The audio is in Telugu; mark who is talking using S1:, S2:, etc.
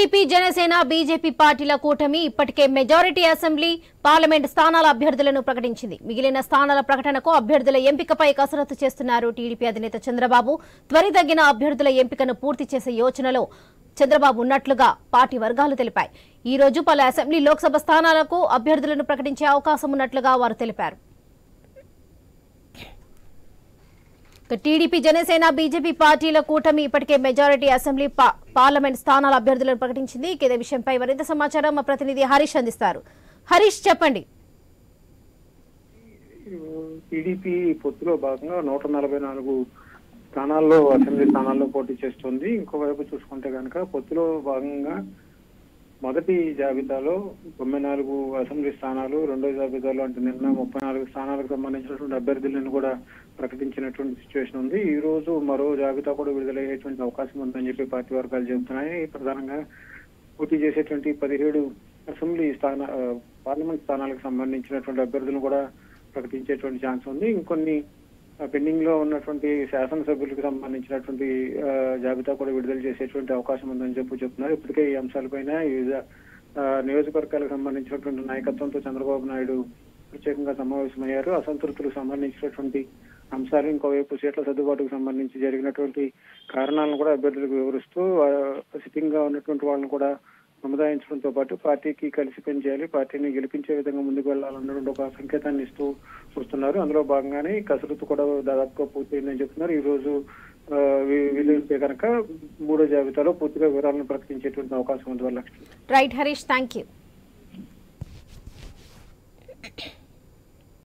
S1: టీడీపీ జనసేన బీజేపీ పార్టీల కూటమి ఇప్పటికే మెజారిటీ అసెంబ్లీ పార్లమెంట్ స్థానాల అభ్యర్థులను ప్రకటించింది. మిగిలిన స్థానాల ప్రకటనకు అభ్యర్థుల ఎంపికపై కసరత్తు చేస్తున్నారు టీడీపీ అధినేత చంద్రబాబు. త్వరితగిన అభ్యర్థుల ఎంపికను పూర్తి చేసే యోచనలో చంద్రబాబు ఉన్నట్లుగా పార్టీ వర్గాలు తెలిపాయి. ఈ రోజు పలు అసెంబ్లీ లోక్సభ స్థానాలకు అభ్యర్థులను ప్రకటించే అవకాశం ఉన్నట్లుగా వారు తెలిపారు. టీడీపీ జనసేన బీజేపీ పార్టీల కూటమి ఇప్పటికే మెజారిటీ అసెంబ్లీ పార్లమెంట్ స్థానాల అభ్యర్థులను ప్రకటించింది. ఇదే విషయంపై మరింత సమాచారం మా ప్రతినిధి హరీష్ అందిస్తారు. హరీష్, చెప్పండి.
S2: టీడీపీ పొత్తులో భాగంగా 144 స్థానాల్లో అసెంబ్లీ స్థానాల్లో పోటీ చేస్తుంది. ఇంకోవైపు చూసుకుంటే కనుక పొత్తులో భాగంగా మొదటి జాబితాలో 94 అసెంబ్లీ స్థానాలు, రెండో జాబితాలో అంటే నిన్న 34 స్థానాలకు సంబంధించినటువంటి అభ్యర్థులను కూడా ప్రకటించినటువంటి సిచ్యువేషన్ ఉంది. ఈ రోజు మరో జాబితా కూడా విడుదలయ్యేటువంటి అవకాశం ఉందని చెప్పి పార్టీ వర్గాలు చెబుతున్నాయి. ప్రధానంగా పోటీ చేసేటువంటి 17 అసెంబ్లీ పార్లమెంట్ స్థానాలకు సంబంధించినటువంటి అభ్యర్థులను కూడా ప్రకటించేటువంటి ఛాన్స్ ఉంది. ఇంకొన్ని పెండింగ్ లో ఉన్నటువంటి శాసనసభ్యులకు సంబంధించినటువంటి జాబితా కూడా విడుదల చేసేటువంటి అవకాశం ఉందని చెప్తున్నారు. ఇప్పటికే ఈ అంశాలపైన వివిధ నియోజకవర్గాలకు సంబంధించినటువంటి నాయకత్వంతో చంద్రబాబు నాయుడు ప్రత్యేకంగా సమావేశమయ్యారు. అసంతృప్తులకు సంబంధించినటువంటి అంశాలు, ఇంకోవైపు సీట్ల సర్దుబాటుకు సంబంధించి జరిగినటువంటి కారణాలను కూడా అభ్యర్థులకు వివరిస్తూ సిట్టింగ్ గా ఉన్నటువంటి వాళ్ళని కూడా సముదాయించడంతో పాటు పార్టీకి కలిసి పనిచేయాలి, పార్టీని గెలిపించే విధంగా ముందుకు వెళ్లాలన్నటువంటి ఒక సంకేతాన్ని ఇస్తూ వస్తున్నారు. అందులో భాగంగానే కసరత్తు కూడా దాదాపుగా పూర్తయిందని చెప్తున్నారు. ఈ రోజు వీలైతే కనుక 3వ జాబితాలో పూర్తిగా వివరాలను ప్రకటించేటువంటి అవకాశం ఉంది.
S1: Right Harish, thank you.